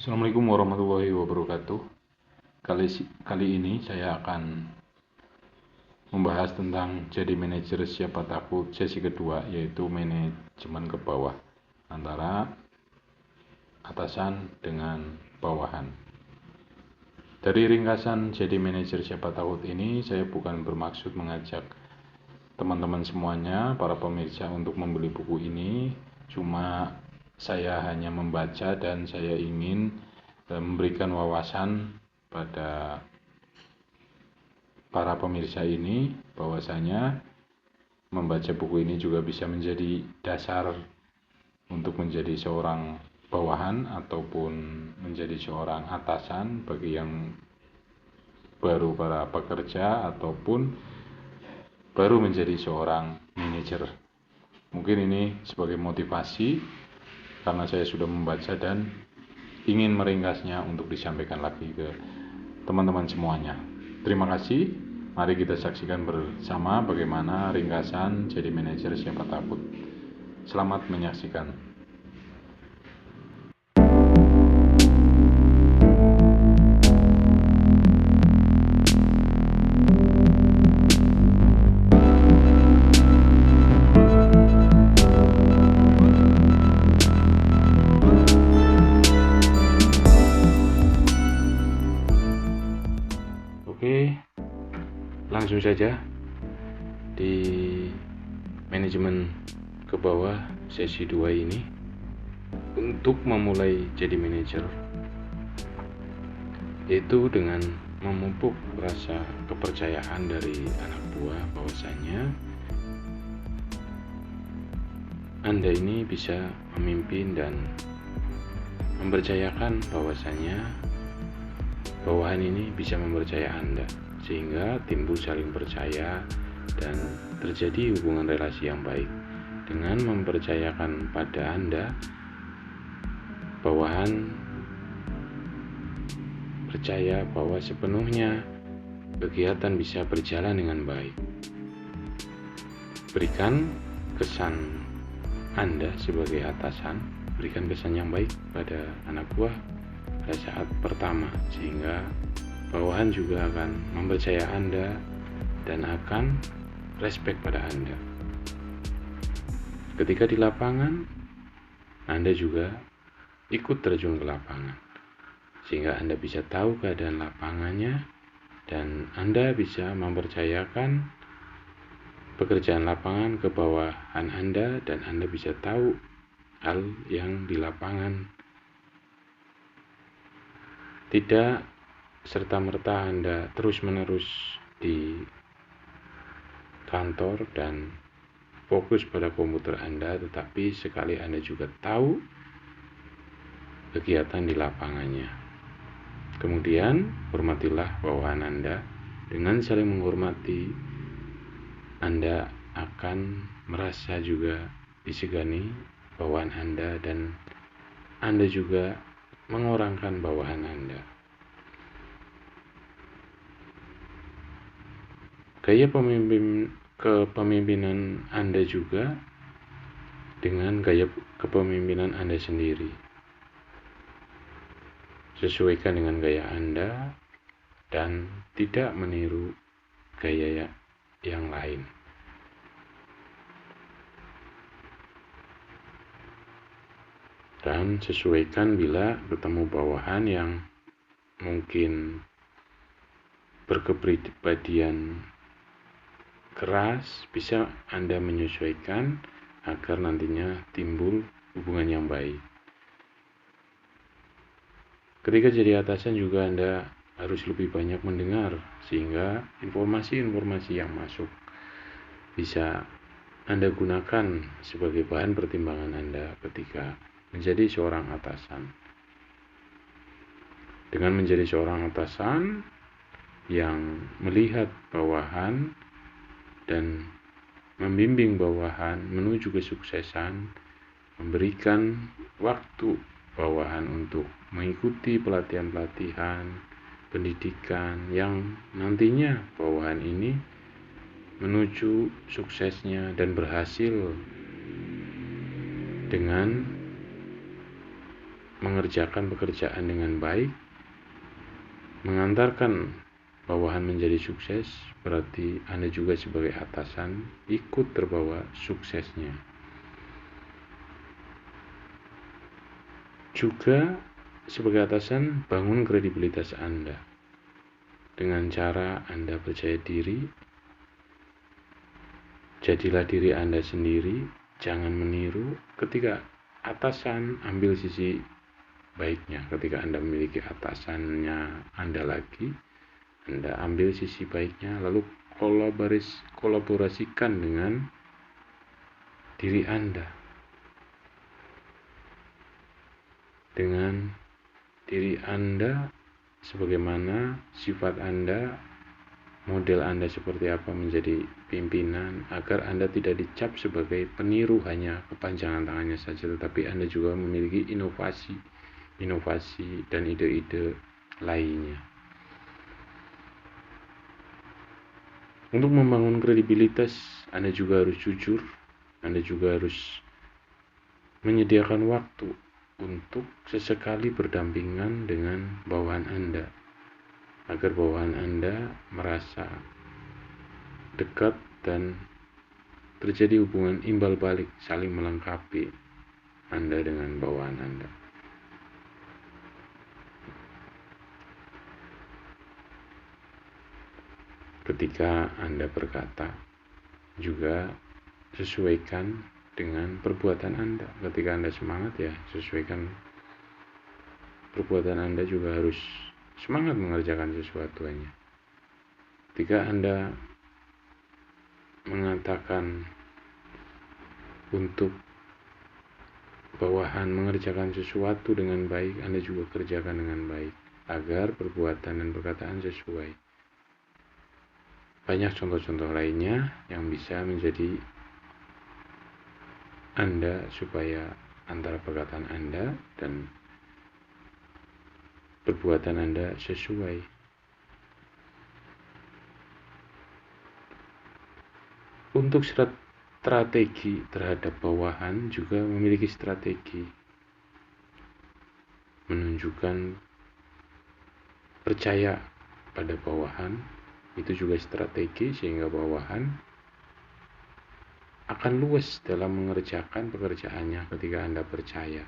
Assalamualaikum warahmatullahi wabarakatuh. Kali ini saya akan membahas tentang jadi manajer siapa takut sesi kedua, yaitu manajemen ke bawah antara atasan dengan bawahan. Dari ringkasan jadi manajer siapa takut ini, saya bukan bermaksud mengajak teman-teman semuanya, para pemirsa, untuk membeli buku ini. Cuma saya hanya membaca dan saya ingin memberikan wawasan pada para pemirsa ini bahwasanya membaca buku ini juga bisa menjadi dasar untuk menjadi seorang bawahan ataupun menjadi seorang atasan bagi yang baru para pekerja ataupun baru menjadi seorang manajer. Mungkin ini sebagai motivasi karena saya sudah membaca dan ingin meringkasnya untuk disampaikan lagi ke teman-teman semuanya. Terima kasih. Mari kita saksikan bersama bagaimana ringkasan jadi manajer siapa takut. Selamat menyaksikan. Oke, langsung saja di manajemen ke bawah sesi 2 ini. Untuk memulai jadi manajer, yaitu dengan memupuk rasa kepercayaan dari anak buah bahwasanya Anda ini bisa memimpin dan mempercayakan bahwasanya bawahan ini bisa mempercaya Anda, sehingga timbul saling percaya dan terjadi hubungan relasi yang baik. Dengan mempercayakan pada Anda, bawahan percaya bahwa sepenuhnya kegiatan bisa berjalan dengan baik. Berikan kesan Anda sebagai atasan, berikan kesan yang baik pada anak buah pada saat pertama, sehingga bawahan juga akan mempercaya Anda dan akan respect pada Anda. Ketika di lapangan, Anda juga ikut terjun ke lapangan, sehingga Anda bisa tahu keadaan lapangannya dan Anda bisa mempercayakan pekerjaan lapangan ke bawahan Anda dan Anda bisa tahu hal yang di lapangan. Tidak serta-merta Anda terus-menerus di kantor dan fokus pada komputer Anda, tetapi sekali Anda juga tahu kegiatan di lapangannya. Kemudian, hormatilah bawahan Anda. Dengan saling menghormati, Anda akan merasa juga disegani bawahan Anda dan Anda juga mengorangkan bawahan Anda. Gaya kepemimpinan Anda juga dengan gaya kepemimpinan Anda sendiri. Sesuaikan dengan gaya Anda dan tidak meniru gaya yang lain. Dan sesuaikan bila bertemu bawahan yang mungkin berkepribadian keras, bisa Anda menyesuaikan agar nantinya timbul hubungan yang baik. Ketika jadi atasan juga Anda harus lebih banyak mendengar, sehingga informasi-informasi yang masuk bisa Anda gunakan sebagai bahan pertimbangan Anda ketika menjadi seorang atasan. Dengan menjadi seorang atasan yang melihat bawahan dan membimbing bawahan menuju kesuksesan, memberikan waktu bawahan untuk mengikuti pelatihan-pelatihan pendidikan yang nantinya bawahan ini menuju suksesnya dan berhasil dengan mengerjakan pekerjaan dengan baik, mengantarkan bawahan menjadi sukses, berarti Anda juga sebagai atasan ikut terbawa suksesnya. Juga sebagai atasan, bangun kredibilitas Anda dengan cara Anda percaya diri. Jadilah diri Anda sendiri, jangan meniru. Ketika atasan, ambil sisi baiknya. Ketika Anda memiliki atasannya Anda lagi, Anda ambil sisi baiknya, lalu kolaborasikan dengan diri Anda. Dengan diri Anda, sebagaimana sifat Anda, model Anda seperti apa menjadi pimpinan, agar Anda tidak dicap sebagai peniru hanya kepanjangan tangannya saja, tetapi Anda juga memiliki inovasi dan ide-ide lainnya. Untuk membangun kredibilitas, Anda juga harus jujur, Anda juga harus menyediakan waktu untuk sesekali berdampingan dengan bawahan Anda, agar bawahan Anda merasa dekat dan terjadi hubungan imbal balik, saling melengkapi Anda dengan bawahan Anda. Ketika Anda berkata, juga sesuaikan dengan perbuatan Anda. Ketika Anda semangat, ya sesuaikan perbuatan Anda juga harus semangat mengerjakan sesuatunya. Ketika Anda mengatakan untuk bawahan mengerjakan sesuatu dengan baik, Anda juga kerjakan dengan baik, agar perbuatan dan perkataan sesuai. Banyak contoh-contoh lainnya yang bisa menjadi Anda, supaya antara perkataan Anda dan perbuatan Anda sesuai. Untuk strategi terhadap bawahan juga memiliki strategi. Menunjukkan percaya pada bawahan, itu juga strategi, sehingga bawahan akan luas dalam mengerjakan pekerjaannya ketika Anda percaya.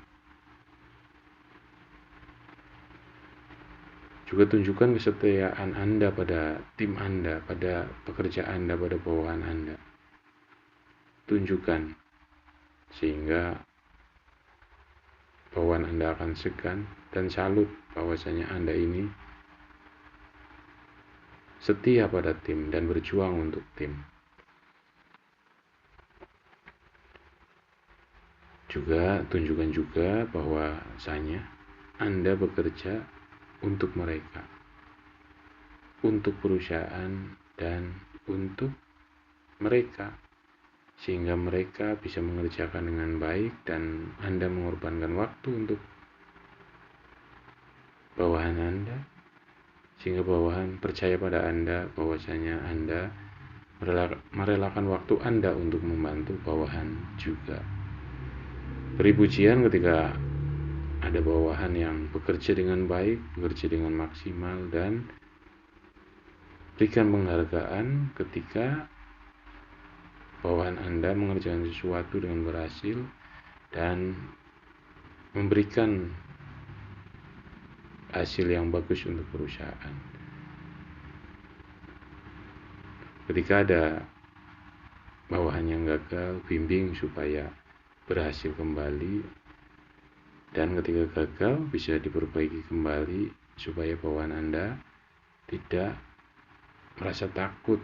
Juga tunjukkan kesetiaan Anda pada tim Anda, pada pekerjaan Anda, pada bawahan Anda. Tunjukkan, sehingga bawahan Anda akan segan dan salut bahwasanya Anda ini setia pada tim dan berjuang untuk tim. Juga tunjukkan juga bahwasanya Anda bekerja untuk mereka, untuk perusahaan dan untuk mereka, sehingga mereka bisa mengerjakan dengan baik dan Anda mengorbankan waktu untuk bawahan Anda, sehingga bawahan percaya pada Anda bahwasanya Anda merelakan waktu Anda untuk membantu bawahan juga. Beri pujian ketika ada bawahan yang bekerja dengan baik, bekerja dengan maksimal, dan berikan penghargaan ketika bawahan Anda mengerjakan sesuatu dengan berhasil dan memberikan hasil yang bagus untuk perusahaan. Ketika ada bawahan yang gagal, bimbing supaya berhasil kembali, dan ketika gagal bisa diperbaiki kembali supaya bawahan Anda tidak merasa takut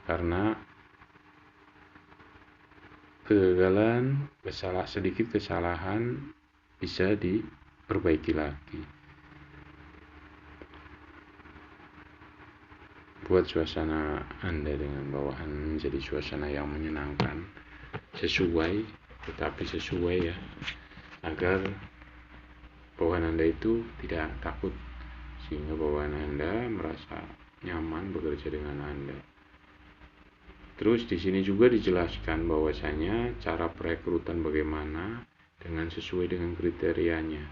karena kegagalan, sedikit kesalahan bisa diperbaiki lagi. Buat suasana Anda dengan bawahan menjadi suasana yang menyenangkan, tetapi sesuai ya, agar bawahan Anda itu tidak takut, sehingga bawahan Anda merasa nyaman bekerja dengan Anda. Terus di sini juga dijelaskan bahwasanya cara perekrutan bagaimana dengan sesuai dengan kriterianya.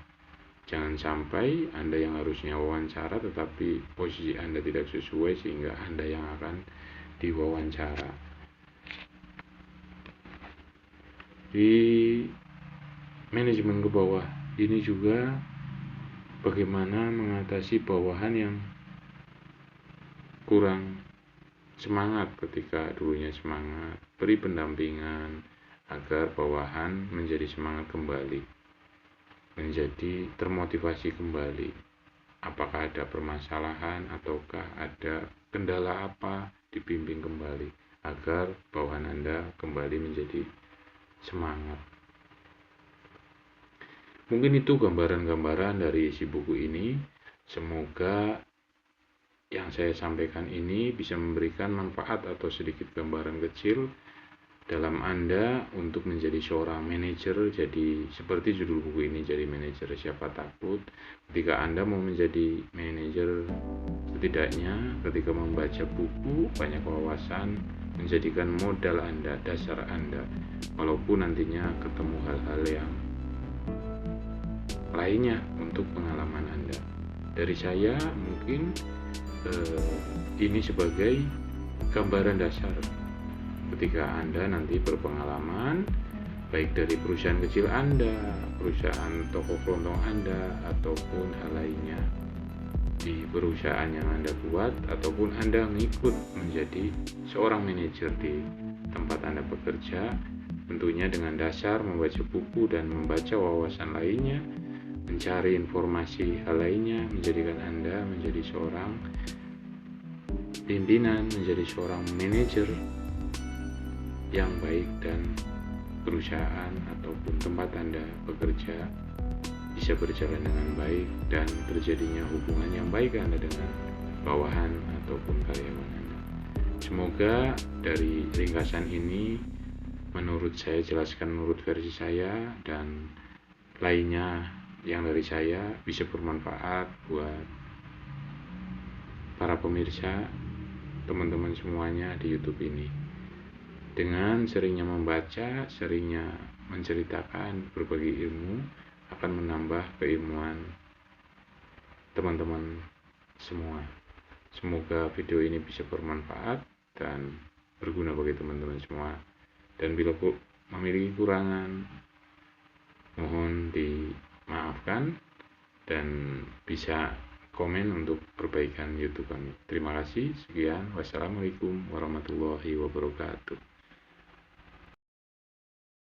Jangan sampai Anda yang harusnya wawancara tetapi posisi Anda tidak sesuai sehingga Anda yang akan diwawancara. Di manajemen ke bawah ini juga bagaimana mengatasi bawahan yang kurang semangat ketika dulunya semangat. Beri pendampingan agar bawahan menjadi semangat kembali, menjadi termotivasi kembali. Apakah ada permasalahan ataukah ada kendala apa, dibimbing kembali agar bawahan Anda kembali menjadi semangat. Mungkin itu gambaran-gambaran dari isi buku ini. Semoga yang saya sampaikan ini bisa memberikan manfaat atau sedikit gambaran kecil dalam Anda untuk menjadi seorang manajer. Jadi seperti judul buku ini, jadi manajer siapa takut. Ketika Anda mau menjadi manajer, setidaknya ketika membaca buku banyak wawasan menjadikan modal Anda, dasar Anda, walaupun nantinya ketemu hal-hal yang lainnya untuk pengalaman Anda. Dari saya mungkin ini sebagai gambaran dasar ketika Anda nanti berpengalaman, baik dari perusahaan kecil Anda, perusahaan toko kelontong Anda, ataupun hal lainnya di perusahaan yang Anda buat, ataupun Anda ngikut menjadi seorang manajer di tempat Anda bekerja, tentunya dengan dasar membaca buku dan membaca wawasan lainnya, mencari informasi hal lainnya, menjadikan Anda menjadi seorang pimpinan, menjadi seorang manajer yang baik, dan perusahaan ataupun tempat Anda bekerja bisa berjalan dengan baik dan terjadinya hubungan yang baik Anda dengan bawahan ataupun karyawan Anda. Semoga dari ringkasan ini, menurut saya jelaskan menurut versi saya dan lainnya yang dari saya, bisa bermanfaat buat para pemirsa, teman-teman semuanya di YouTube ini. Dengan seringnya membaca, seringnya menceritakan berbagi ilmu akan menambah keilmuan teman-teman semua. Semoga video ini bisa bermanfaat dan berguna bagi teman-teman semua. Dan bila memiliki kekurangan, mohon dimaafkan dan bisa komen untuk perbaikan YouTube kami. Terima kasih. Sekian. Wassalamualaikum warahmatullahi wabarakatuh.